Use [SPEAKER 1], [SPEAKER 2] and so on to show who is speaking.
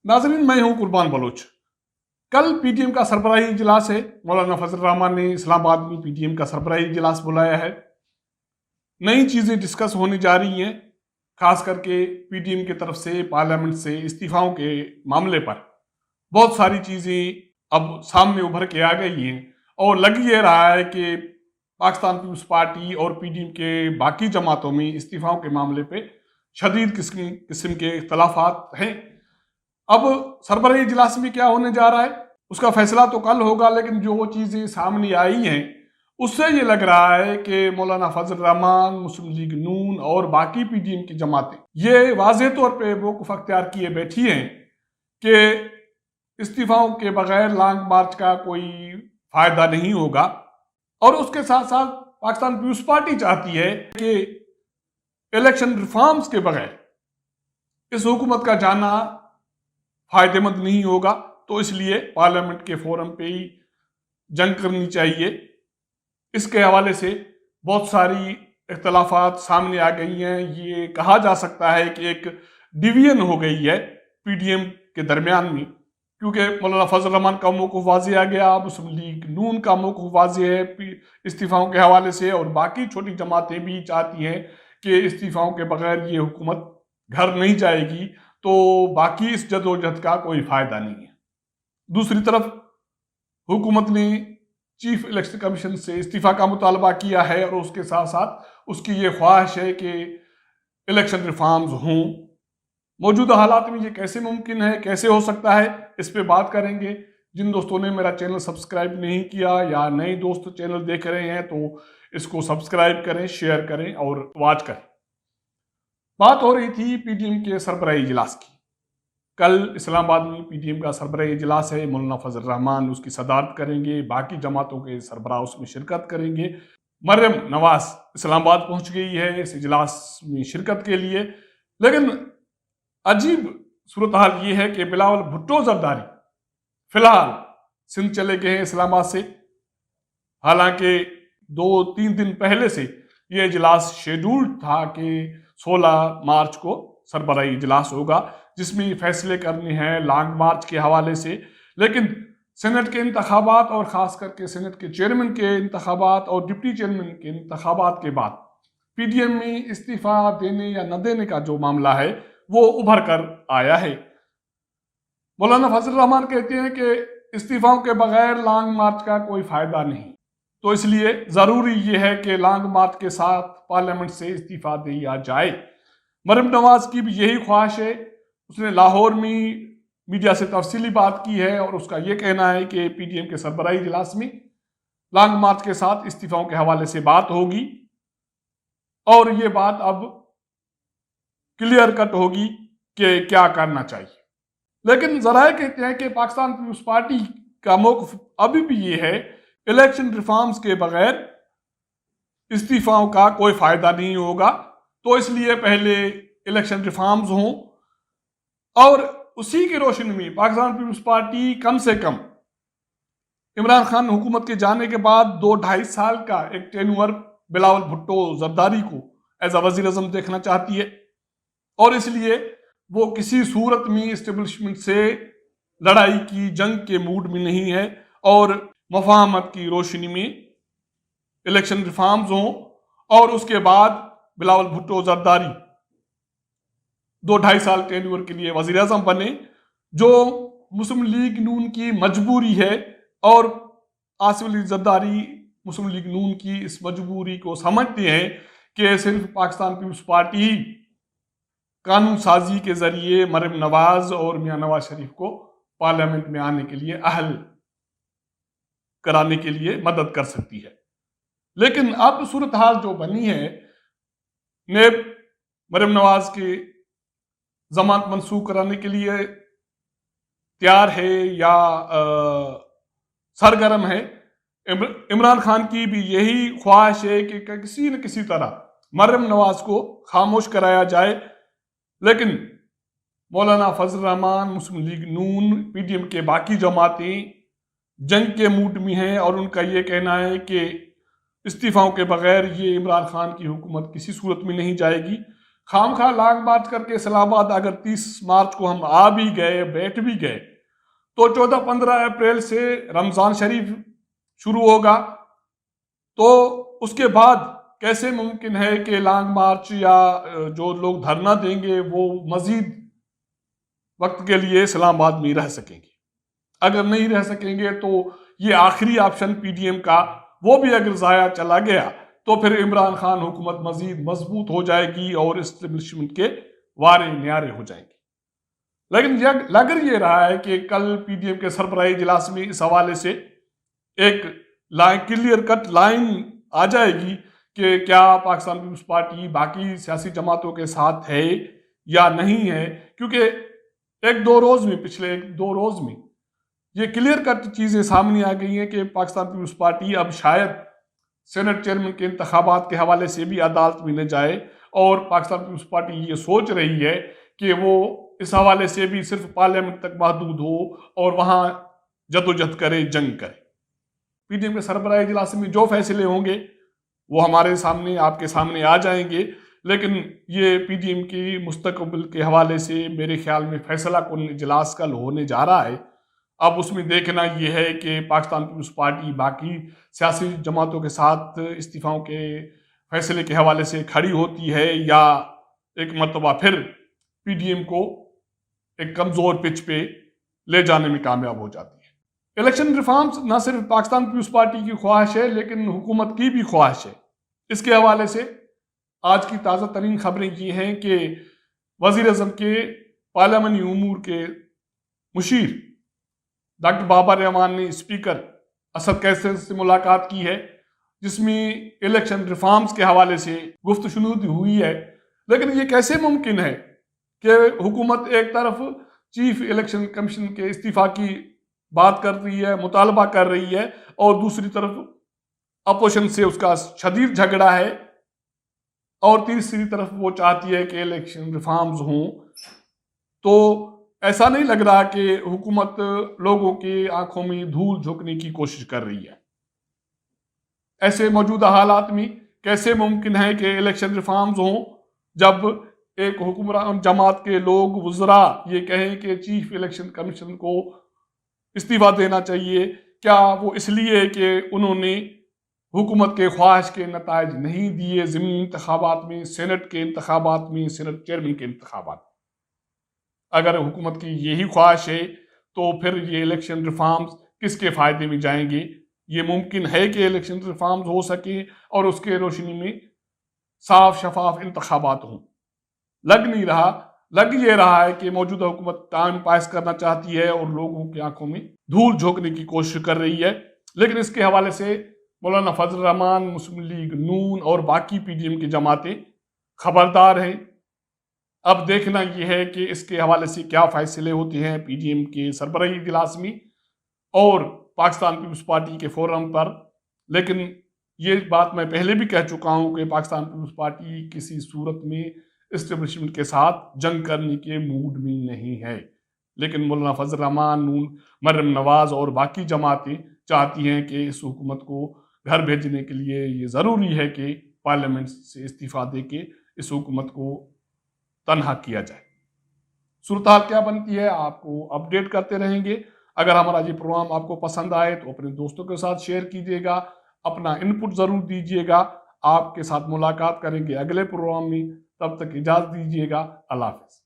[SPEAKER 1] नाज़रीन, मैं हूं कुर्बान बलोच। कल पीटीएम का सरबराही इजलास है। मौलाना फजल रहमान ने इस्लामाबाद में पीटीएम का सरबराही इजलास बुलाया है। नई चीजें डिस्कस होने जा रही हैं, खास करके पीटीएम की तरफ से पार्लियामेंट से इस्तीफाओं के मामले पर बहुत सारी चीजें अब सामने उभर के आ गई हैं और लग ये रहा है कि पाकिस्तान पीपल्स पार्टी और पीटीएम के बाकी जमातों में इस्तीफाओं के मामले पे शदीद किस्म के इख्तलाफात हैं। अब सरबराही इजलास में क्या होने जा रहा है उसका फैसला तो कल होगा, लेकिन जो चीजें सामने आई हैं उससे ये लग रहा है कि मौलाना फजल रहमान, मुस्लिम लीग नून और बाकी पीटीएम की जमातें ये वाज़ेह तौर पे मौक़िफ़ अख्तियार किए बैठी हैं कि इस्तीफाओं के बगैर लॉन्ग मार्च का कोई फायदा नहीं होगा। और उसके साथ साथ पाकिस्तान पीपल्स पार्टी चाहती है कि इलेक्शन रिफॉर्म्स के बगैर इस हुकूमत का जाना फायदेमंद नहीं होगा, तो इसलिए पार्लियामेंट के फोरम पे ही जंग करनी चाहिए। इसके हवाले से बहुत सारी इख्तलाफात सामने आ गई हैं। ये कहा जा सकता है कि एक डिवीजन हो गई है पीटीएम के दरमियान में, क्योंकि मौलाना फजल रहमान का मौक़िफ़ वाज़ेह आ गया, मुस्लिम लीग नून का मौक़िफ़ वाज़ेह है इस्तीफाओं के हवाले से, और बाकी छोटी जमातें भी चाहती हैं कि इस्तीफाओं के बगैर ये हुकूमत घर नहीं जाएगी, तो बाकी इस जदोजहद का कोई फायदा नहीं है। दूसरी तरफ हुकूमत ने चीफ इलेक्शन कमीशन से इस्तीफा का मुतालबा किया है और उसके साथ साथ उसकी ये ख्वाहिश है कि इलेक्शन रिफॉर्म्स हों। मौजूदा हालात में ये कैसे मुमकिन है, कैसे हो सकता है, इस पे बात करेंगे। जिन दोस्तों ने मेरा चैनल सब्सक्राइब नहीं किया या नए दोस्त चैनल देख रहे हैं तो इसको सब्सक्राइब करें, शेयर करें और वॉच करें। बात हो रही थी पीटीएम के सरबराही इजलास की। कल इस्लामाबाद में पीटीएम का सरबराही इजलास है। मौलाना फजल रहमान उसकी सदारत करेंगे, बाकी जमातों के सरबराह उसमें शिरकत करेंगे। मरियम नवाज इस्लामाबाद पहुंच गई है इस इजलास में शिरकत के लिए। लेकिन अजीब सूरत हाल ये है कि बिलावल भुट्टो जरदारी फिलहाल सिंध चले गए हैं इस्लामाबाद से। हालांकि 2-3 दिन पहले से ये इजलास शेड्यूल्ड था कि 16 मार्च को सरबराही इजलास होगा, जिसमें फैसले करने हैं लॉन्ग मार्च के हवाले से। लेकिन सेनेट के इंतखाबात और ख़ास करके सेनेट के चेयरमैन के इंतखाबात और डिप्टी चेयरमैन के इंतखाबात के बाद पीटीएम में इस्तीफा देने या न देने का जो मामला है वो उभर कर आया है। मौलाना फजल रहमान कहते हैं कि इस्तीफाओं के बगैर लॉन्ग मार्च का कोई फायदा नहीं, तो इसलिए ज़रूरी ये है कि लॉन्ग मार्च के साथ पार्लियामेंट से इस्तीफा दिया जाए। मरियम नवाज की भी यही ख्वाहिश है। उसने लाहौर में मीडिया से तफसीली बात की है और उसका ये कहना है कि पीटीएम के सरबराही इजलास में लॉन्ग मार्च के साथ इस्तीफाओं के हवाले से बात होगी और ये बात अब क्लियर कट होगी कि क्या करना चाहिए। लेकिन जराए कहते हैं कि पाकिस्तान पीपल्स पार्टी का मौक़िफ़ अभी भी ये है, इलेक्शन रिफॉर्म्स के बगैर इस्तीफाओं का कोई फायदा नहीं होगा, तो इसलिए पहले इलेक्शन रिफॉर्म्स हों और उसी की रोशनी में पाकिस्तान पीपल्स पार्टी कम से कम इमरान खान हुकूमत के जाने के बाद 2-2.5 साल का एक टेन्योर बिलावल भुट्टो जरदारी को एज अ वज़ीर आज़म देखना चाहती है और इसलिए वो किसी सूरत में इस्टेब्लिशमेंट से लड़ाई की जंग के मूड में नहीं है और मफाहमत की रोशनी में इलेक्शन रिफॉर्म्स हों और उसके बाद बिलावल भुट्टो जरदारी 2-2.5 साल टेन्योर के लिए वज़ीर आज़म बने, जो मुस्लिम लीग नून की मजबूरी है। और आसिफ अली जरदारी मुस्लिम लीग नून की इस मजबूरी को समझते हैं कि सिर्फ पाकिस्तान पीपल्स पार्टी ही कानून साजी के जरिए मरियम नवाज और मियां नवाज शरीफ को पार्लियामेंट में आने के लिए अहल कराने के लिए मदद कर सकती है। लेकिन अब सूरत हाल जो बनी है, नेब मरियम नवाज के जमानत मंसूख कराने के लिए तैयार है या सरगर्म है। इमरान खान की भी यही ख्वाहिश है कि किसी न किसी तरह मरियम नवाज को खामोश कराया जाए। लेकिन मौलाना फजल रहमान, मुस्लिम लीग नून, पीटीएम के बाकी जमातें जंग के मूड में हैं और उनका ये कहना है कि इस्तीफाओं के बगैर ये इमरान खान की हुकूमत किसी सूरत में नहीं जाएगी। خام خواہ لانگ مارچ کر کے اسلام آباد اگر 30 مارچ کو ہم آ بھی گئے بیٹھ بھی گئے تو 14-15 اپریل سے رمضان شریف شروع ہوگا، تو اس کے بعد کیسے ممکن ہے کہ لانگ مارچ یا جو لوگ دھرنا دیں گے وہ مزید وقت کے لیے اسلام آباد میں رہ سکیں گے؟ اگر نہیں رہ سکیں گے تو یہ آخری آپشن پی ڈی ایم کا وہ بھی اگر ضائع چلا گیا تو پھر عمران خان حکومت مزید مضبوط ہو جائے گی اور اسٹیبلشمنٹ کے وارے نیارے ہو جائیں گے۔ لیکن لگ یہ رہا ہے کہ کل پی ڈی ایم کے سربراہی اجلاس میں اس حوالے سے ایک کلیئر کٹ لائن آ جائے گی کہ کیا پاکستان پیپلز پارٹی باقی سیاسی جماعتوں کے ساتھ ہے یا نہیں ہے، کیونکہ پچھلے ایک دو روز میں یہ کلیئر کٹ چیزیں سامنے آ گئی ہیں کہ پاکستان پیپلز پارٹی اب شاید سینٹ چیئرمین کے انتخابات کے حوالے سے بھی عدالت میں نہ جائے، اور پاکستان پیپلز پارٹی یہ سوچ رہی ہے کہ وہ اس حوالے سے بھی صرف پارلیمنٹ تک محدود ہو اور وہاں جدوجہد کرے، جنگ کرے۔ پی ڈی ایم کے سربراہی اجلاس میں جو فیصلے ہوں گے وہ ہمارے سامنے، آپ کے سامنے آ جائیں گے، لیکن یہ پی ڈی ایم کی مستقبل کے حوالے سے میرے خیال میں فیصلہ کن اجلاس کل ہونے جا رہا ہے۔ اب اس میں دیکھنا یہ ہے کہ پاکستان پیپلز پارٹی باقی سیاسی جماعتوں کے ساتھ استعفاؤں کے فیصلے کے حوالے سے کھڑی ہوتی ہے یا ایک مرتبہ پھر پی ڈی ایم کو ایک کمزور پچ پہ لے جانے میں کامیاب ہو جاتی ہے۔ الیکشن ریفارمز نہ صرف پاکستان پیپلز پارٹی کی خواہش ہے لیکن حکومت کی بھی خواہش ہے۔ اس کے حوالے سے آج کی تازہ ترین خبریں یہ ہیں کہ وزیر اعظم کے پارلیمانی امور کے مشیر ڈاکٹر بابر رحمان نے اسپیکر اسد قیصر سے ملاقات کی ہے، جس میں الیکشن ریفارمز کے حوالے سے گفت و شنود ہوئی ہے۔ لیکن یہ کیسے ممکن ہے کہ حکومت ایک طرف چیف الیکشن کمیشن کے استعفیٰ کی بات کر رہی ہے، مطالبہ کر رہی ہے، اور دوسری طرف اپوزیشن سے اس کا شدید جھگڑا ہے، اور تیسری طرف وہ چاہتی ہے کہ الیکشن ریفارمز ہوں؟ تو ایسا نہیں لگ رہا کہ حکومت لوگوں کی آنکھوں میں دھول جھونکنے کی کوشش کر رہی ہے۔ ایسے موجودہ حالات میں کیسے ممکن ہے کہ الیکشن ریفارمز ہوں جب ایک حکمران جماعت کے لوگ وزراء یہ کہیں کہ چیف الیکشن کمیشن کو استعفیٰ دینا چاہیے؟ کیا وہ اس لیے کہ انہوں نے حکومت کے خواہش کے نتائج نہیں دیے ضمنی انتخابات میں، سینٹ کے انتخابات میں، سینٹ چیئرمین کے انتخابات میں؟ اگر حکومت کی یہی خواہش ہے تو پھر یہ الیکشن ریفارمز کس کے فائدے میں جائیں گے؟ یہ ممکن ہے کہ الیکشن ریفارمز ہو سکے اور اس کے روشنی میں صاف شفاف انتخابات ہوں؟ لگ نہیں رہا۔ لگ یہ رہا ہے کہ موجودہ حکومت ٹائم پاس کرنا چاہتی ہے اور لوگوں کی آنکھوں میں دھول جھونکنے کی کوشش کر رہی ہے۔ لیکن اس کے حوالے سے مولانا فضل الرحمان، مسلم لیگ نون اور باقی پی ڈی ایم کی جماعتیں خبردار ہیں۔ اب دیکھنا یہ ہے کہ اس کے حوالے سے کیا فیصلے ہوتے ہیں پی ڈی ایم کے سربراہی اجلاس میں اور پاکستان پیپلز پارٹی کے فورم پر۔ لیکن یہ بات میں پہلے بھی کہہ چکا ہوں کہ پاکستان پیپلز پارٹی کسی صورت میں اسٹیبلشمنٹ کے ساتھ جنگ کرنے کے موڈ میں نہیں ہے، لیکن مولانا فضل الرحمان، نون، مریم نواز اور باقی جماعتیں چاہتی ہیں کہ اس حکومت کو گھر بھیجنے کے لیے یہ ضروری ہے کہ پارلیمنٹ سے استعفیٰ دے کے اس حکومت کو تنہا کیا جائے۔ صورتحال کیا بنتی ہے آپ کو اپڈیٹ کرتے رہیں گے۔ اگر ہمارا یہ پروگرام آپ کو پسند آئے تو اپنے دوستوں کے ساتھ شیئر کیجیے گا، اپنا انپٹ ضرور دیجیے گا۔ آپ کے ساتھ ملاقات کریں گے اگلے پروگرام میں، تب تک اجازت دیجیے گا۔ اللہ حافظ۔